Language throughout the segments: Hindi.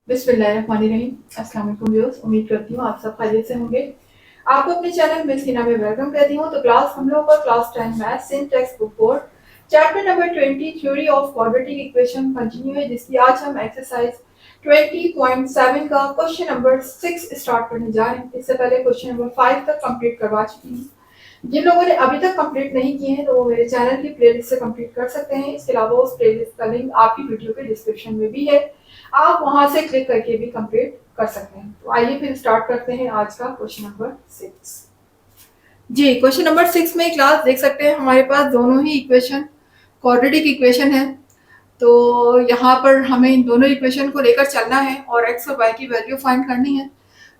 बिस्मिल्लाहिर्रहमानिर्रहीम। अस्सलाम वालेकुम व्यूअर्स, उम्मीद करती हूँ आप सब खैरियत से होंगे। आपको अपने चैनल मिस हिना में वेलकम कहती हूँ। तो क्लास हम लोग का class 10 math since text book 4 chapter number 20 theory of quadratic equation continue है, जिसकी आज हम एक्सरसाइज 20.7 का क्वेश्चन नंबर 6 स्टार्ट करने जा रहे हैं। इससे पहले क्वेश्चन नंबर 5 तक कंप्लीट करवा चुकी हूँ। जिन लोगों ने अभी तक कंप्लीट नहीं किए हैं तो वो मेरे चैनल की प्लेलिस्ट से कंप्लीट कर सकते हैं। इसके अलावा उस प्लेलिस्ट का लिंक आपकी वीडियो के डिस्क्रिप्शन में भी है, आप वहां से क्लिक करके भी कंप्लीट कर सकते हैं। तो आइए फिर स्टार्ट करते हैं आज का क्वेश्चन नंबर 6। जी, क्वेश्चन नंबर 6 में क्लास देख सकते हैं हमारे पास दोनों ही इक्वेशन क्वाड्रेटिक इक्वेशन है। तो यहाँ पर हमें इन दोनों इक्वेशन को लेकर चलना है और एक्स और वाई की वैल्यू फाइंड करनी है।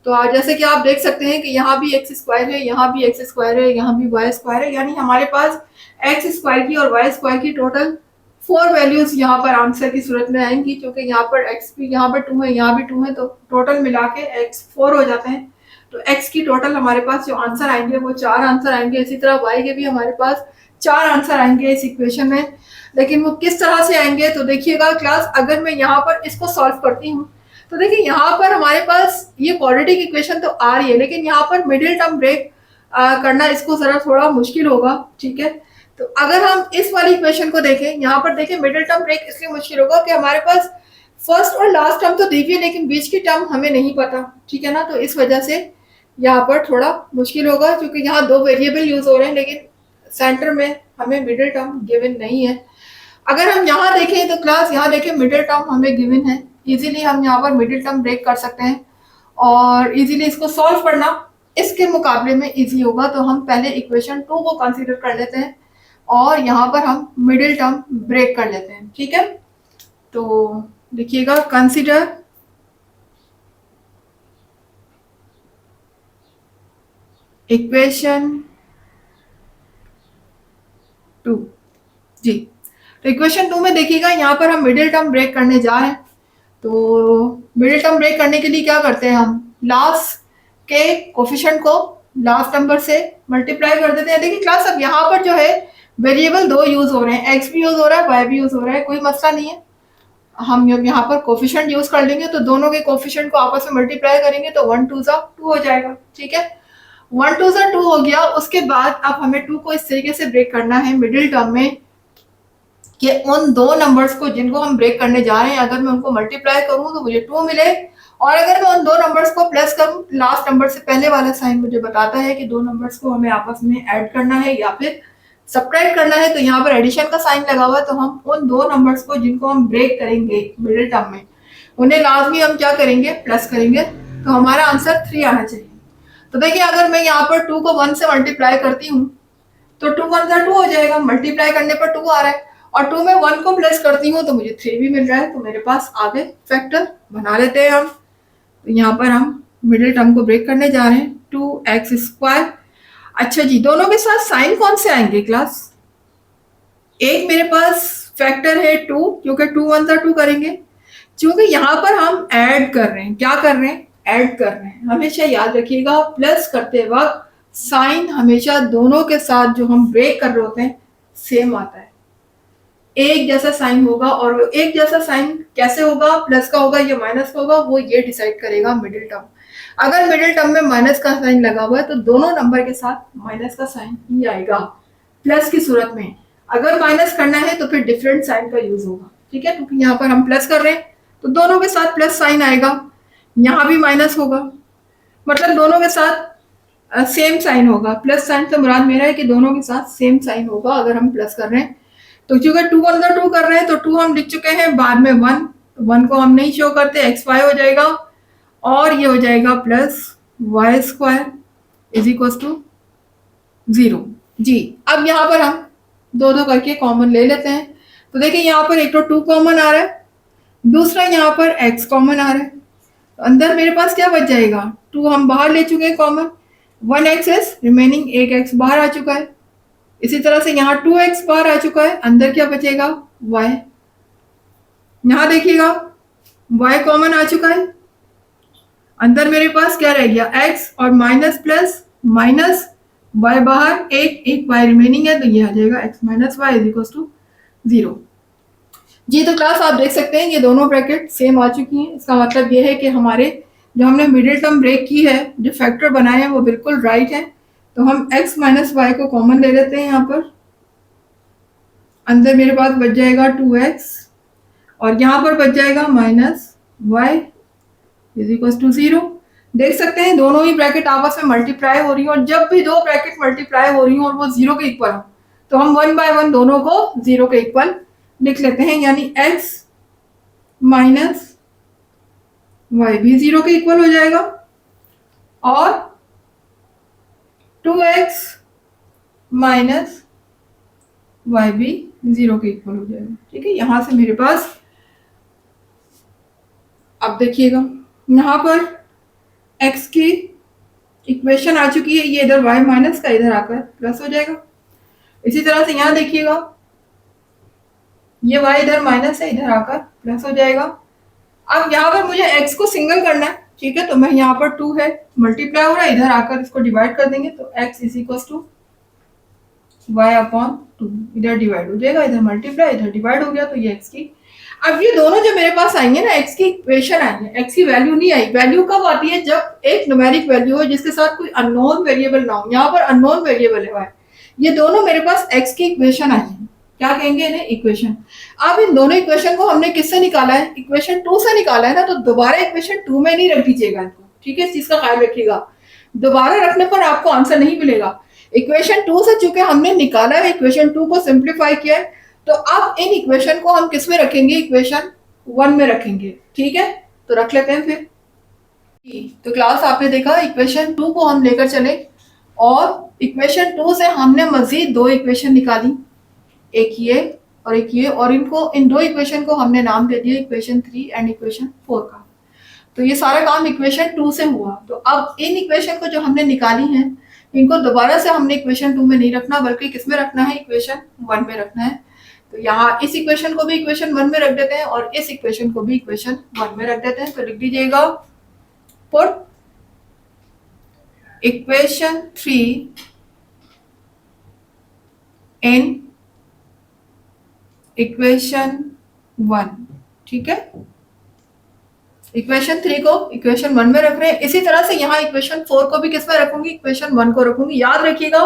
तो आज जैसे कि आप देख सकते हैं कि यहाँ भी एक्स स्क्वायर है, यहाँ भी एक्स स्क्वायर है, यहाँ भी वाई स्क्वायर है, यानी हमारे पास एक्स स्क्वायर की और वाई स्क्वायर की टोटल 4 वैल्यूज यहाँ पर आंसर की सूरत में आएंगी, क्योंकि यहाँ पर एक्स भी यहाँ पर 2 है, यहाँ भी 2 है, तो टोटल मिला के एक्स 4 हो जाते हैं। तो एक्स की टोटल हमारे पास जो आंसर आएंगे वो 4 आंसर आएंगे। इसी तरह वाई के भी हमारे पास 4 आंसर आएंगे इस इक्वेशन में। लेकिन वो किस तरह से आएंगे तो देखिएगा क्लास, अगर मैं यहाँ पर इसको सॉल्व करती हूँ तो देखिए यहाँ पर हमारे पास ये क्वाड्रेटिक इक्वेशन तो आ रही है, लेकिन यहाँ पर मिडिल टर्म ब्रेक करना इसको जरा थोड़ा मुश्किल होगा। ठीक है, तो अगर हम इस वाली इक्वेशन को देखें, यहाँ पर देखें मिडिल टर्म ब्रेक इसलिए मुश्किल होगा कि हमारे पास फर्स्ट और लास्ट टर्म तो देखिए, लेकिन बीच की टर्म हमें नहीं पता। ठीक है ना, तो इस वजह से यहाँ पर थोड़ा मुश्किल होगा, क्योंकि यहाँ 2 वेरिएबल यूज हो रहे हैं लेकिन सेंटर में हमें मिडिल टर्म गिवन नहीं है। अगर हम यहाँ देखें तो क्लास यहाँ देखें मिडिल टर्म हमें गिवन है, इजीली हम यहाँ पर मिडिल टर्म ब्रेक कर सकते हैं और इजीली इसको सॉल्व करना इसके मुकाबले में इजी होगा। तो हम पहले इक्वेशन 2 को कंसीडर कर लेते हैं और यहाँ पर हम मिडिल टर्म ब्रेक कर लेते हैं। ठीक है, तो देखिएगा कंसीडर इक्वेशन 2। जी, तो इक्वेशन 2 में देखिएगा यहाँ पर हम मिडिल टर्म ब्रेक करने जा रहे हैं। तो मिडिल टर्म ब्रेक करने के लिए क्या करते हैं, हम लास्ट के कोफिशिएंट को लास्ट नंबर से मल्टीप्लाई कर देते हैं। देखिए क्लास, अब यहाँ पर जो है वेरिएबल 2 यूज हो रहे हैं, एक्स भी यूज हो रहा है, वाई भी यूज हो रहा है, कोई मसला नहीं है। हम यहाँ पर कोफिशिएंट यूज कर लेंगे तो दोनों के कोफिशिएंट को आपस में मल्टीप्लाई करेंगे तो 1 2 2 हो जाएगा। ठीक है, 1 2 2 हो गया। उसके बाद अब हमें 2 को इस तरीके से ब्रेक करना है मिडिल टर्म में कि उन 2 नंबर्स को जिनको हम ब्रेक करने जा रहे हैं, अगर मैं उनको मल्टीप्लाई करूं तो मुझे 2 मिले, और अगर मैं उन 2 नंबर्स को प्लस करूं, लास्ट नंबर से पहले वाला साइन मुझे बताता है कि 2 नंबर्स को हमें आपस में ऐड करना है या फिर सब्ट्रैक्ट करना है। तो यहाँ पर एडिशन का साइन लगा हुआ है, तो हम उन 2 नंबर्स को जिनको हम ब्रेक करेंगे मिडिल टर्म में, उन्हें लाजमी हम क्या करेंगे, प्लस करेंगे। तो हमारा आंसर 3 आना चाहिए। तो देखिए अगर मैं यहाँ पर 2 को 1 से मल्टीप्लाई करती हूँ तो 2 1 2 हो जाएगा, मल्टीप्लाई करने पर 2 आ रहा है, और 2 में 1 को प्लस करती हूँ तो मुझे 3 भी मिल रहा है। तो मेरे पास आगे फैक्टर बना लेते हैं हम। तो यहाँ पर हम मिडिल टर्म को ब्रेक करने जा रहे हैं, 2x²। अच्छा जी, दोनों के साथ साइन कौन से आएंगे क्लास, एक मेरे पास फैक्टर है 2, क्योंकि 2 1 2 करेंगे, क्योंकि यहाँ पर हम ऐड कर रहे हैं, क्या कर रहे हैं, ऐड कर रहे हैं। हमेशा याद रखिएगा प्लस करते वक्त साइन हमेशा दोनों के साथ जो हम ब्रेक कर रहे होते हैं सेम आता है, एक जैसा साइन होगा। और एक जैसा साइन कैसे होगा, प्लस का होगा या माइनस का होगा, वो ये डिसाइड करेगा मिडिल टर्म। अगर मिडिल टर्म में माइनस का साइन लगा हुआ है तो दोनों नंबर के साथ माइनस का साइन ही आएगा प्लस की सूरत में। अगर माइनस करना है तो फिर डिफरेंट साइन का यूज होगा। ठीक है, क्योंकि यहाँ पर हम प्लस कर रहे हैं तो दोनों के साथ प्लस साइन आएगा, यहाँ भी माइनस होगा, मतलब दोनों के साथ सेम साइन होगा। प्लस साइन से मुराद मेरा है कि दोनों के साथ सेम साइन होगा अगर हम प्लस कर रहे हैं। तो क्योंकि 2 1 2 कर रहे हैं तो 2 हम लिख चुके हैं, बाद में 1 को हम नहीं शो करते, एक्स वाई हो जाएगा और ये हो जाएगा plus y² is equal to 0। जी, अब यहाँ पर हम 2 2 करके कॉमन ले लेते हैं। तो देखिए यहाँ पर एक तो 2 कॉमन आ रहा है, दूसरा यहाँ पर x कॉमन आ रहा है, तो अंदर मेरे पास क्या बच जाएगा, 2 हम बाहर ले चुके हैं कॉमन, 1x रिमेनिंग, एक x बाहर आ चुका है। इसी तरह से यहाँ 2x बाहर आ चुका है, अंदर क्या बचेगा, y। यहाँ देखिएगा y कॉमन आ चुका है, अंदर मेरे पास क्या रह गया, x और माइनस प्लस माइनस y बाहर, एक y रिमेनिंग है, तो ये आ जाएगा x minus y is equal to 0। जी, तो क्लास आप देख सकते हैं ये दोनों ब्रैकेट सेम आ चुकी हैं। इसका मतलब ये है कि हमारे जो हमने मिडिल टर्म ब्रेक की है, जो फैक्टर बनाए हैं वो बिल्कुल राइट है। तो हम x माइनस वाई को कॉमन ले लेते हैं यहाँ पर। अंदर मेरे पास बच जाएगा 2x और यहाँ पर बच जाएगा minus y is equal to 0। देख सकते हैं दोनों ही ब्रैकेट आपस में मल्टीप्लाई हो रही हैं और जब भी दो ब्रैकेट मल्टीप्लाई हो रही हैं और वो 0 के इक्वल हो तो हम 1 बाय 1 दोनों को 0 के इक्वल लिख लेते हैं, यानी x माइनस वाई भी 0 के इक्वल हो जाएगा और 2x माइनस वाई भी 0 के इक्वल हो जाएगा। ठीक है, यहां से मेरे पास अब देखिएगा यहाँ पर x की इक्वेशन आ चुकी है, ये इधर y माइनस का इधर आकर प्लस हो जाएगा। इसी तरह से यहाँ देखिएगा ये y इधर माइनस है, इधर आकर प्लस हो जाएगा। अब यहाँ पर मुझे x को सिंगल करना है, ठीक है, तो मैं यहाँ पर 2 है मल्टीप्लाई हो रहा है, इधर आकर इसको डिवाइड कर देंगे तो x is equal to y upon 2, इधर डिवाइड हो जाएगा, इधर मल्टीप्लाई इधर डिवाइड हो गया, तो ये x की। अब ये दोनों जो मेरे पास आएंगे ना, x की इक्वेशन आई है, x की वैल्यू नहीं आई। वैल्यू कब आती है? जब एक न्यूमेरिक वैल्यू हो जिसके साथ कोई अननोन वेरिएबल ना हो। यहाँ पर अननोन वेरिएबल है y। ये दोनों मेरे पास x की इक्वेशन आई है, क्या कहेंगे इन्हें? इक्वेशन। अब इन दोनों इक्वेशन को हमने किससे निकाला है? इक्वेशन 2 से निकाला है ना, तो दोबारा इक्वेशन 2 में नहीं रख दीजिएगा इनको, ठीक है, इस चीज का ख्याल रखिएगा। दोबारा रखने पर आपको आंसर नहीं मिलेगा। इक्वेशन 2 से चूंकि हमने निकाला है, इक्वेशन 2 को सिंप्लीफाई किया है, तो अब इन इक्वेशन को हम किस में रखेंगे? इक्वेशन 1 में रखेंगे, ठीक है, तो रख लेते हैं फिर। तो क्लास आपने देखा इक्वेशन 2 को हम लेकर चले और इक्वेशन 2 से हमने मजीद 2 इक्वेशन निकाली, एक ये और एक ये, और इनको इन 2 इक्वेशन को हमने नाम दे दिया इक्वेशन 3 एंड इक्वेशन 4 का। तो ये सारा काम इक्वेशन 2 से हुआ। तो अब इन इक्वेशन को जो हमने निकाली हैं इनको दोबारा से हमने इक्वेशन 2 में नहीं रखना, बल्कि किस में रखना है? इक्वेशन 1 में रखना है। तो यहाँ इस इक्वेशन को भी इक्वेशन 1 में रख देते हैं और इस इक्वेशन को भी इक्वेशन 1 में रख देते हैं। तो लिख दीजिएगा पुट इक्वेशन 3 इन इक्वेशन 1, ठीक है। इक्वेशन 3 को इक्वेशन 1 में रख रहे हैं। इसी तरह से यहाँ इक्वेशन 4 को भी किस में रखूंगी? इक्वेशन 1 को रखूंगी। याद रखिएगा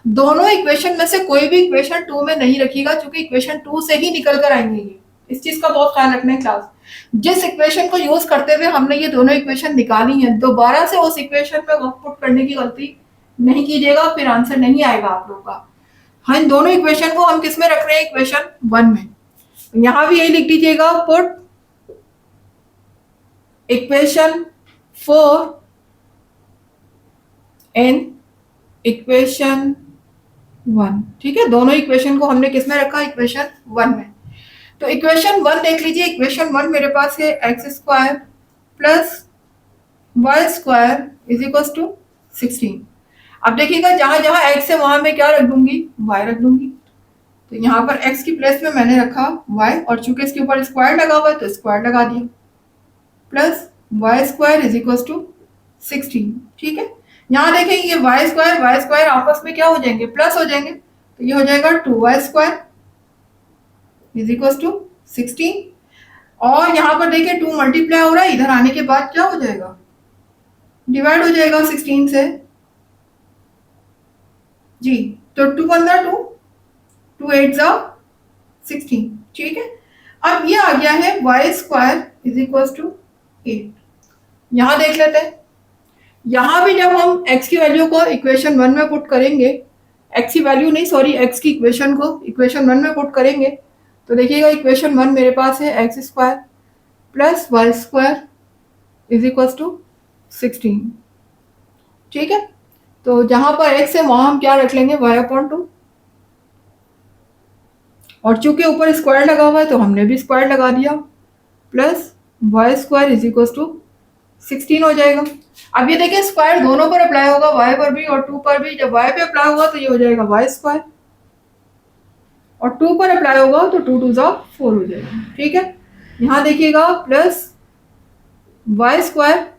दोनों इक्वेशन में से कोई भी इक्वेशन 2 में नहीं रखिएगा, क्योंकि इक्वेशन 2 से ही निकल कर आएंगे ये। इस चीज का बहुत ख्याल रखना है क्लास। जिस इक्वेशन को यूज करते हुए हमने ये दोनों इक्वेशन निकाली है, दोबारा से उस इक्वेशन पे पुट करने की गलती नहीं कीजिएगा, फिर आंसर नहीं आएगा आप लोग का। हाँ, इन दोनों इक्वेशन को हम किस में रख रहे हैं? इक्वेशन 1 में। यहाँ भी यही लिख दीजिएगा पुट इक्वेशन 4 इन इक्वेशन 1, ठीक है। दोनों इक्वेशन को हमने किस में रखा? इक्वेशन 1 में। तो इक्वेशन 1 देख लीजिए। इक्वेशन 1 मेरे पास है x square plus y square is equal to 16। अब देखिएगा जहां जहां एक्स है वहां मैं क्या रख दूंगी? वाई रख दूंगी। तो यहाँ पर एक्स की प्लेस में मैंने रखा वाई, और चूंकि इसके ऊपर स्क्वायर लगा हुआ है तो स्क्वायर लगा दिया, plus y square is equal to 16, ठीक है। यहाँ देखें ये वाई स्क्वायर आपस में क्या हो जाएंगे? प्लस हो जाएंगे। तो ये हो जाएगा 2y square is equal to 16, और यहाँ पर देखिए 2 मल्टीप्लाई हो रहा है, इधर आने के बाद क्या हो जाएगा? डिवाइड हो जाएगा 16 से जी। तो 2 अंदर 2, 2 8 जा 16, ठीक है। अब ये आ गया है y square is equal to 8। यहां देख लेते हैं, यहां भी जब हम x की वैल्यू को इक्वेशन 1 में पुट करेंगे, x की वैल्यू नहीं सॉरी x की इक्वेशन को इक्वेशन 1 में पुट करेंगे, तो देखिएगा इक्वेशन 1 मेरे पास है x square plus y square is equal to 16, ठीक है। तो जहां पर x है वहां हम क्या रख लेंगे? y अपॉन 2, और चूंकि ऊपर स्क्वायर लगा हुआ है तो हमने भी स्क्वायर लगा दिया, plus y square is equal to 16 हो जाएगा। अब ये देखिए स्क्वायर दोनों पर अप्लाई होगा, y पर भी और 2 पर भी। जब y पे अप्लाई होगा तो ये हो जाएगा वाई स्क्वायर, और 2 पर अप्लाई होगा तो 2 2 4 हो जाएगा, ठीक है। यहाँ देखिएगा plus y square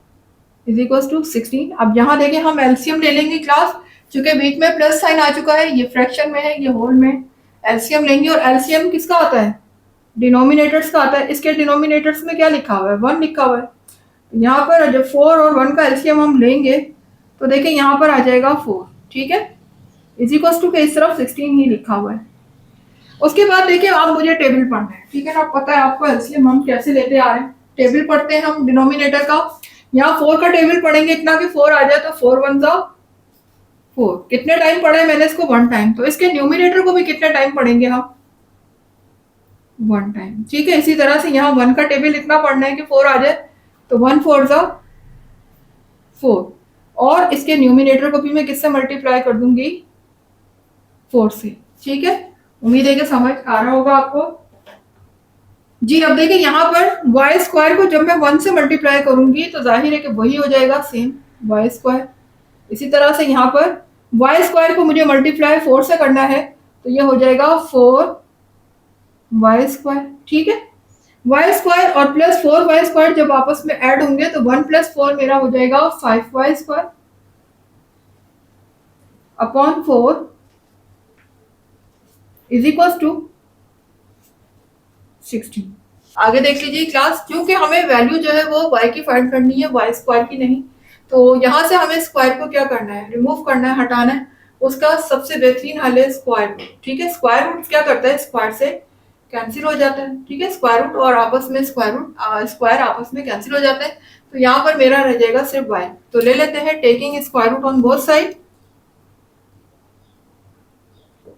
is equal to 16। अब यहाँ देखिए हम एलसीएम ले लेंगे क्लास, चूंकि बीच में प्लस साइन आ चुका है, ये फ्रैक्शन में है, ये होल में। एलसीएम लेंगे, और एलसीएम किसका होता है? डिनोमिनेटर्स का आता है, इसके डिनोमिनेटर्स में क्या लिखा हुआ है, 1 लिखा हुआ है। यहाँ पर जब 4 और 1 का एलसीएम हम लेंगे तो देखिए यहाँ पर आ जाएगा 4, ठीक है, इज इक्वल टू के इस तरफ 16 ही लिखा हुआ है। उसके बाद देखिए आप मुझे टेबल पढ़ना है, ठीक है ना, पता है आपको एलसीएम हम कैसे लेते आ रहे हैं। टेबल पढ़ते हैं हम डिनोमिनेटर का, यहाँ 4 का टेबल पढ़ेंगे इतना कि 4 आ जाए, तो 4 1 जा 4, कितने टाइम पढ़ा है मैंने इसको, 1 टाइम, तो इसके न्यूमिनेटर को भी कितने टाइम पढ़ेंगे हम, 1 टाइम, ठीक है। इसी तरह से यहाँ 1 का टेबल इतना पढ़ना है कि 4 आ जाए, तो 1 4 जा 4, और इसके न्यूमिनेटर को भी मैं किससे मल्टीप्लाई कर दूंगी, 4 से, ठीक है। उम्मीद है कि समझ आ रहा होगा आपको। जी अब देखिए यहाँ पर वाई स्क्वायर को जब मैं 1 से मल्टीप्लाई करूंगी तो जाहिर है कि वही हो जाएगा सेम वाई स्क्वायर। इसी तरह से यहाँ पर वाई स्क्वायर को मुझे मल्टीप्लाई 4 से करना है, तो ये हो जाएगा 4 वाई स्क्वायर, ठीक है। वाई स्क्वायर और प्लस 4 वाई स्क्वायर जब आपस में ऐड होंगे तो 1 प्लस 4 मेरा हो जाएगा 5 y square upon 4 is equal to 16। आगे देख लीजिए क्लास, क्योंकि हमें वैल्यू जो है वो y की फाइंड करनी है, y स्क्वायर की नहीं, तो यहाँ से हमें स्क्वायर को क्या करना है, रिमूव करना है, हटाना है। उसका सबसे बेहतरीन हल है स्क्वायर रूट, ठीक है। स्क्वायर रूट क्या करता है, स्क्वायर से कैंसिल हो जाता है, ठीक है। स्क्वायर रूट और आपस में स्क्वायर रूट स्क्वायर आपस में कैंसिल हो जाते हैं, तो यहाँ पर मेरा रह जाएगा सिर्फ y। तो ले लेते हैं taking square root on both side,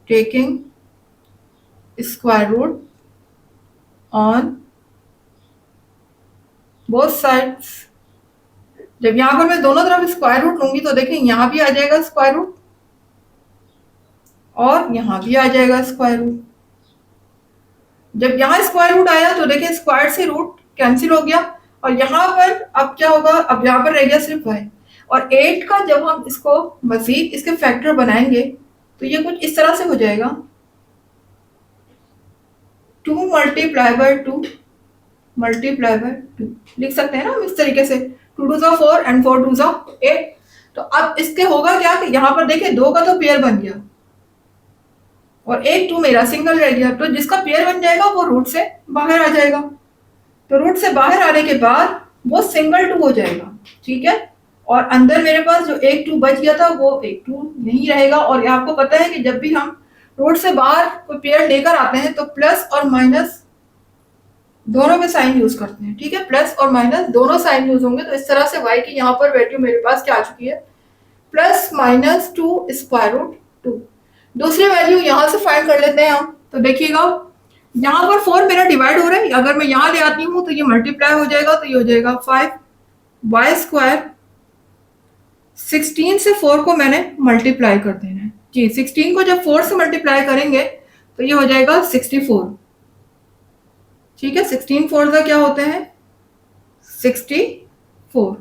taking square root on both sides. जब यहाँ पर मैं दोनों तरफ स्क्वायर रूट लूंगी तो देखिए यहाँ भी आ जाएगा स्क्वायर रूट और यहाँ भी आ जाएगा स्क्वायर रूट। जब यहाँ स्क्वायर रूट आया तो देखिए स्क्वायर से रूट कैंसिल हो गया, और यहाँ पर अब क्या होगा, अब यहाँ पर रह गया सिर्फ y। और 8 का जब हम इसको मजीद इसके फैक्टर बनाएंगे तो ये कुछ इस तरह से हो जाएगा, 2 मल्टीप्लाई बाय 2 मल्टीप्लाई बाय 2 लिख सकते हैं ना हम इस तरीके से, 2 2 जा 4 एंड 4 2 जा 8। तो अब इसके होगा क्या कि यहाँ पर देखिए 2 का तो पेयर बन गया और 1 2 मेरा सिंगल रह गया, तो जिसका पेयर बन जाएगा वो रूट से बाहर आ जाएगा। तो रूट से बाहर आने के बाद वो सिंगल 2 हो जाएगा, ठीक है। और अंदर मेरे पास जो 1 2 बच गया था वो 1 2 नहीं रहेगा। और आपको पता है कि जब भी हम रूट से बाहर कोई पेयर लेकर आते हैं तो प्लस और माइनस दोनों में साइन यूज करते हैं, ठीक है। प्लस और माइनस दोनों साइन यूज होंगे, तो इस तरह से y की यहाँ पर वैल्यू मेरे पास क्या आ चुकी है, प्लस माइनस 2 स्क्वायर रूट 2। दूसरी वैल्यू यहाँ से फाइंड कर लेते हैं हम, तो देखिएगा यहाँ पर 4 मेरा डिवाइड हो रहा है, अगर मैं यहाँ ले आती हूँ तो ये मल्टीप्लाई हो जाएगा, तो ये हो जाएगा 5 वाई स्क्वायर। 16 से 4 को मैंने मल्टीप्लाई कर देना है जी, 16 को जब 4 से मल्टीप्लाई करेंगे तो ये हो जाएगा 64, ठीक है। 16 4 का क्या होते हैं 64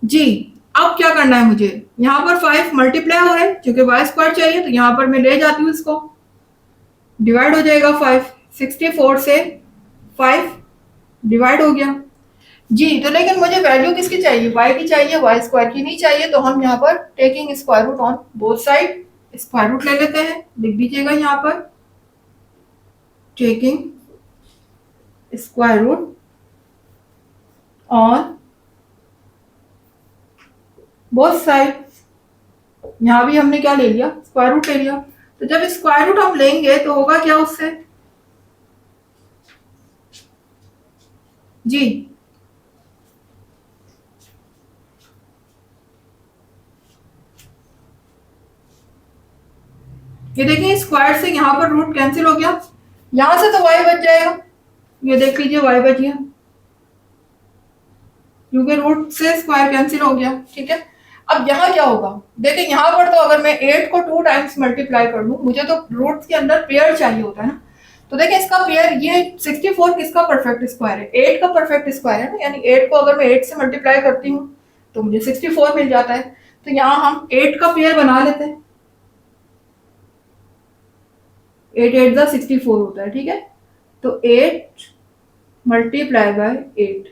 जी। अब क्या करना है मुझे, यहाँ पर 5 मल्टीप्लाई हो रहे हैं क्योंकि वाई स्क्वायर चाहिए, तो यहाँ पर मैं ले जाती हूँ इसको, डिवाइड हो जाएगा 5, 64 से 5 डिवाइड हो गया जी। तो लेकिन मुझे वैल्यू किसकी चाहिए, y की चाहिए, वाई स्क्वायर की नहीं चाहिए। तो हम यहाँ पर taking square root on both side, square root ले लेते हैं, लिख दीजिएगा यहाँ पर taking square root on both side. यहाँ भी हमने क्या ले लिया, स्क्वायर रूट ले लिया। तो जब स्क्वायर रूट हम लेंगे तो होगा क्या उससे जी, ये देखिए स्क्वायर से यहाँ पर रूट कैंसिल हो गया, यहां से तो y बच जाएगा, ये देख लीजिए y बच गया क्योंकि रूट से स्क्वायर कैंसिल हो गया, ठीक है। अब यहाँ क्या होगा, देखिए यहाँ पर तो अगर मैं 8 को 2 टाइम्स मल्टीप्लाई कर दूं, मुझे तो रूट के अंदर पेयर चाहिए होता है ना। तो देखिए इसका पेयर ये 64 किसका परफेक्ट स्क्वायर है, 8 का परफेक्ट स्क्वायर है ना, यानी 8 को अगर मैं 8 से मल्टीप्लाई करती हूँ तो मुझे 64 मिल जाता है। तो यहाँ हम 8 का पेयर बना लेते हैं, 8 8 जा 64 होता है, ठीक है। तो 8 मल्टीप्लाई बाय 8,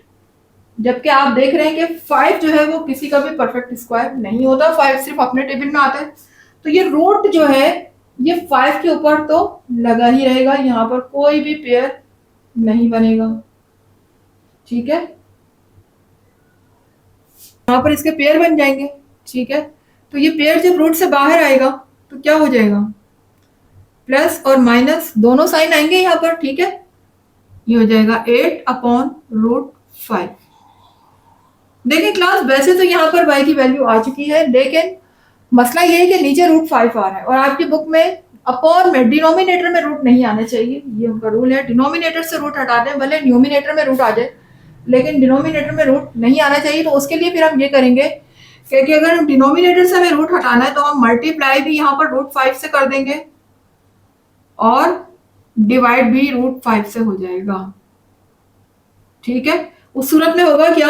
जबकि आप देख रहे हैं कि 5 जो है वो किसी का भी परफेक्ट स्क्वायर नहीं होता, 5 सिर्फ अपने टेबल में आता है। तो ये रूट जो है ये 5 के ऊपर तो लगा ही रहेगा, यहाँ पर कोई भी पेयर नहीं बनेगा, ठीक है। यहाँ पर इसके पेयर बन जाएंगे, ठीक है। तो ये पेयर जब रूट से बाहर आएगा तो क्या हो जाएगा, प्लस और माइनस दोनों साइन आएंगे यहाँ पर, ठीक है। ये हो जाएगा 8/√5। देखिए क्लास, वैसे तो यहाँ पर y की वैल्यू आ चुकी है, लेकिन मसला ये है कि नीचे √5 आ रहा है और आपकी बुक में अपॉन में डिनोमिनेटर में रूट नहीं आना चाहिए, ये उनका रूल है। डिनोमिनेटर से रूट हटा दें, भले न्यूमिनेटर में रूट आ जाए, लेकिन डिनोमिनेटर में रूट नहीं आना चाहिए। तो उसके लिए फिर हम ये करेंगे कि अगर हम डिनोमिनेटर से हमें रूट हटाना है तो हम मल्टीप्लाई भी यहाँ पर √5 से कर देंगे और डिवाइड भी √5 से हो जाएगा, ठीक है। उस सूरत में होगा क्या,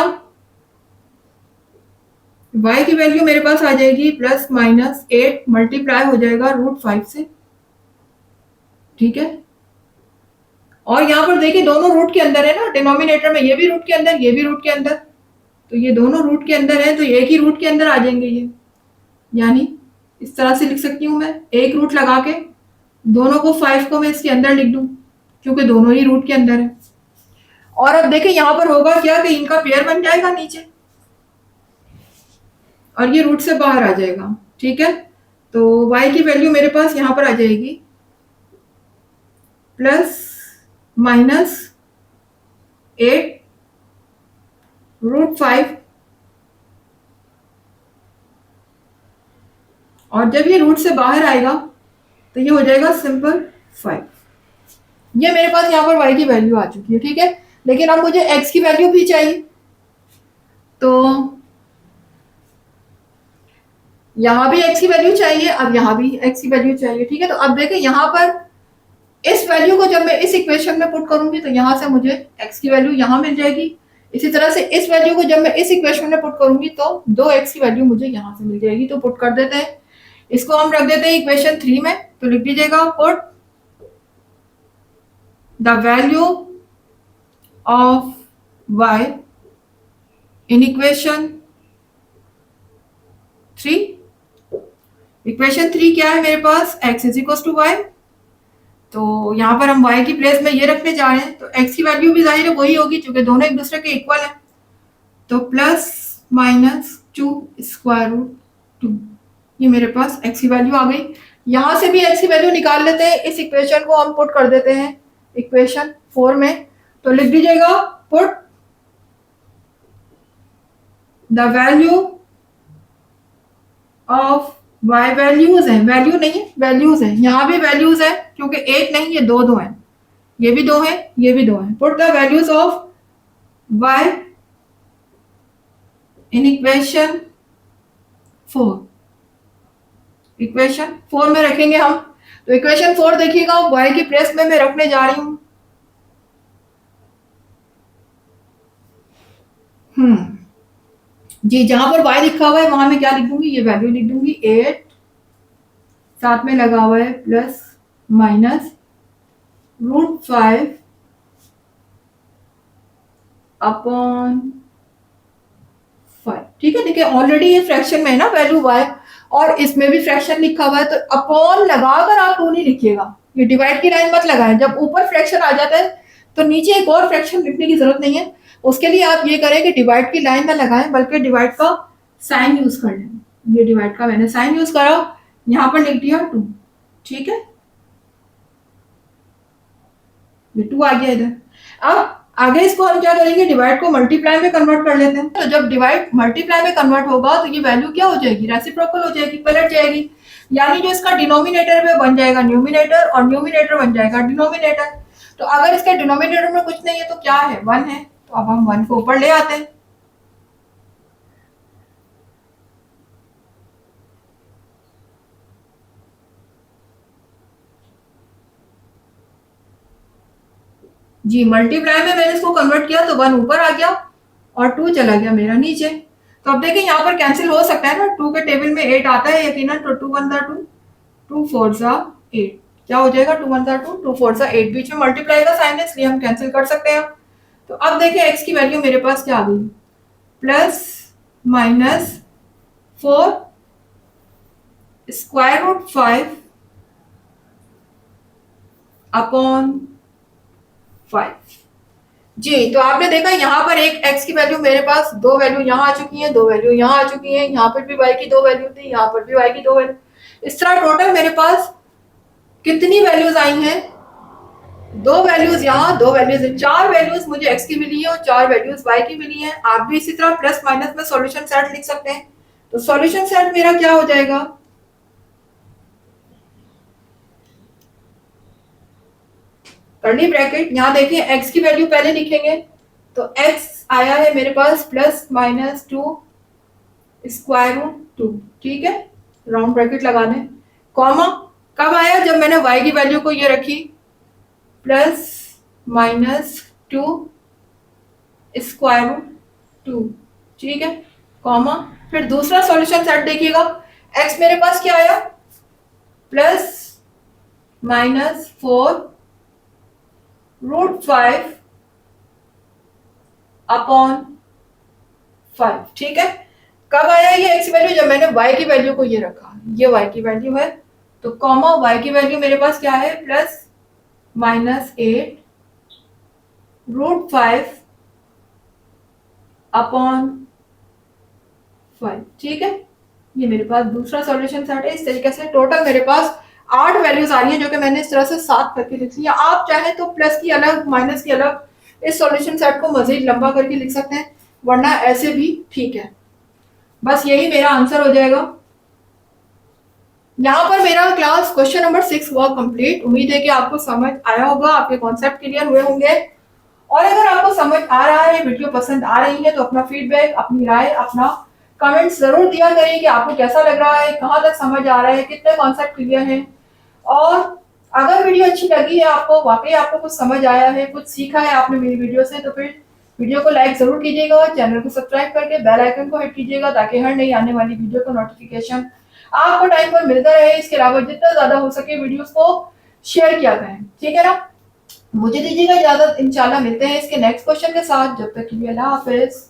y की वैल्यू मेरे पास आ जाएगी +-8 मल्टीप्लाई हो जाएगा √5 से, ठीक है। और यहाँ पर देखिए दोनों रूट के अंदर है ना, डिनोमिनेटर में ये भी रूट के अंदर, ये भी रूट के अंदर, तो ये दोनों रूट के अंदर है तो एक ही रूट के अंदर आ जाएंगे ये। यानी इस तरह से लिख सकती हूँ मैं, एक रूट लगा के दोनों को 5 को मैं इसके अंदर लिख दूं, क्योंकि दोनों ही रूट के अंदर है। और अब देखिए यहाँ पर होगा क्या कि इनका पेयर बन जाएगा नीचे और ये रूट से बाहर आ जाएगा, ठीक है। तो y की वैल्यू मेरे पास यहाँ पर आ जाएगी +-8√5, और जब ये रूट से बाहर आएगा तो ये हो जाएगा सिंपल 5। ये मेरे पास यहाँ पर y की वैल्यू आ चुकी है, ठीक है। लेकिन अब मुझे x की वैल्यू भी चाहिए, तो यहाँ भी x की वैल्यू चाहिए, अब यहाँ भी x की वैल्यू चाहिए, ठीक है। तो अब देखें यहाँ पर इस वैल्यू को जब मैं इस इक्वेशन में पुट करूंगी तो यहाँ से मुझे x की वैल्यू यहाँ मिल जाएगी। इसी तरह से इस वैल्यू को जब मैं इस इक्वेशन में पुट करूंगी तो 2x की वैल्यू मुझे यहाँ से मिल जाएगी। तो पुट कर देते हैं, इसको हम रख देते हैं इक्वेशन 3 में। तो लिख दीजिएगा put the value of y in equation 3। Equation 3 क्या है मेरे पास, x is equal to y. तो यहाँ पर हम y की प्लेस में ये रखने जा रहे हैं, तो x की वैल्यू भी जाहिर है वही होगी क्योंकि दोनों एक दूसरे के इक्वल है। तो +-2√2, ये मेरे पास x की वैल्यू आ गई। यहाँ से भी x की वैल्यू निकाल लेते हैं, इस इक्वेशन को हम पुट कर देते हैं इक्वेशन 4 में। तो लिख दीजिएगा put the value of y, values है, वैल्यू नहीं है वैल्यूज है, यहाँ भी वैल्यूज है क्योंकि एक नहीं ये दो हैं, ये भी 2 है ये भी 2 है। Put the values of y in equation 4। Equation 4 में रखेंगे हम। तो इक्वेशन 4 देखिएगा y की प्लेस में मैं रखने जा रही हूं जी, जहां पर y लिखा हुआ है वहां मैं क्या लिख दूंगी, ये वैल्यू लिख दूंगी 8, साथ में लगा हुआ है +-√5 अपॉन 5, ठीक है। देखिए ऑलरेडी ये फ्रैक्शन में है ना वैल्यू y, और इसमें भी फ्रैक्शन लिखा हुआ है, तो अपॉन लगाकर आप 2 नहीं लिखिएगा, ये डिवाइड की लाइन मत लगाएं। जब ऊपर फ्रैक्शन आ जाता है तो नीचे एक और फ्रैक्शन लिखने की जरूरत नहीं है। उसके लिए आप ये करें कि डिवाइड की लाइन ना लगाएं, बल्कि डिवाइड का साइन यूज कर लें। ये डिवाइड का मैंने साइन यूज करा, यहाँ पर लिख दिया 2, ठीक है। ये 2 आ गया इधर। अब आगे इसको हम क्या करेंगे, डिवाइड को मल्टीप्लाई में कन्वर्ट कर लेते हैं। तो जब डिवाइड मल्टीप्लाई में कन्वर्ट होगा तो ये वैल्यू क्या हो जाएगी, रेसिप्रोकल हो जाएगी, पलट जाएगी। यानी जो इसका डिनोमिनेटर में बन जाएगा न्यूमिनेटर और न्यूमिनेटर बन जाएगा डिनोमिनेटर। तो अगर इसके डिनोमिनेटर में कुछ नहीं है तो क्या है, 1 है। तो अब हम 1 को ऊपर ले आते हैं। जी, मल्टीप्लाई में मैंने इसको कन्वर्ट किया तो 1 ऊपर आ गया और 2 चला गया मेरा नीचे। तो अब देखिए यहाँ पर कैंसिल हो सकता है ना, 2 के टेबल में 8 आता है यकीनन, तो 2 1 2, 2 4 8, क्या हो जाएगा 2 1 2, 2 4 8, बीच में मल्टीप्लाई का साइन है इसलिए हम कैंसिल कर सकते हैं। तो अब देखिए x की वैल्यू मेरे पास क्या आ गई, +-4√5 अपॉन 5। जी, तो आपने देखा यहाँ पर एक x की वैल्यू मेरे पास, दो वैल्यू यहाँ आ चुकी हैं, दो वैल्यू यहाँ आ चुकी हैं, यहाँ पर भी y की दो वैल्यू थी, यहाँ पर भी y की दो वैल्यू। इस तरह टोटल मेरे पास कितनी वैल्यूज आई हैं? दो वैल्यूज यहाँ, दो वैल्यूज, चार वैल्यूज मुझे x की मिली है और चार वैल्यूज y की मिली है। आप भी इसी तरह प्लस माइनस में सॉल्यूशन सेट लिख सकते हैं। तो सॉल्यूशन सेट मेरा क्या हो जाएगा? कर्ली ब्रैकेट, यहाँ देखिए x की वैल्यू पहले लिखेंगे, तो x आया है मेरे पास plus minus two square root two, ठीक है, राउंड ब्रैकेट लगाने, कॉमा कब आया? जब मैंने y की वैल्यू को ये रखी plus minus two square root two, ठीक है, कॉमा फिर दूसरा सॉल्यूशन सेट देखिएगा, x मेरे पास क्या आया? Plus minus four root five upon five, ठीक है। कब आया ये x वैल्यू? जब मैंने y की वैल्यू को ये रखा, ये y की वैल्यू है, तो कॉमा y की वैल्यू मेरे पास क्या है? Plus minus eight root five upon five, ठीक है। ये मेरे पास दूसरा सॉल्यूशन सेट है। इस तरीके से टोटल मेरे पास 8 वैल्यूज आ रही हैं, जो कि मैंने इस तरह से 7 करके लिख ली। आप चाहे तो प्लस की अलग, माइनस की अलग, इस सॉल्यूशन सेट को मजीद लंबा करके लिख सकते हैं, वरना ऐसे भी ठीक है। बस यही मेरा आंसर हो जाएगा। यहाँ पर मेरा क्लास क्वेश्चन नंबर 6 हुआ कंप्लीट। उम्मीद है कि आपको समझ आया होगा, आपके कॉन्सेप्ट क्लियर हुए होंगे। और अगर आपको समझ आ रहा है, वीडियो पसंद आ रही है, तो अपना फीडबैक, अपनी राय, अपना कमेंट जरूर दिया करें कि आपको कैसा लग रहा है, कहाँ तक समझ आ रहा है, कितने कॉन्सेप्ट क्लियर हैं। और अगर वीडियो अच्छी लगी है, आपको वाकई आपको कुछ समझ आया है, कुछ सीखा है आपने मेरी वीडियो से, तो फिर वीडियो को लाइक जरूर कीजिएगा, चैनल को सब्सक्राइब करके बेल आइकन को हिट कीजिएगा, ताकि हर नई आने वाली वीडियो का नोटिफिकेशन आपको टाइम पर मिलता रहे। इसके अलावा जितना ज्यादा हो सके वीडियोस को शेयर किया करें, ठीक है ना। मुझे दीजिएगा इजाजत, इंशाल्लाह मिलते हैं इसके नेक्स्ट क्वेश्चन के साथ। जब तक के लिए अल्लाह हाफिज।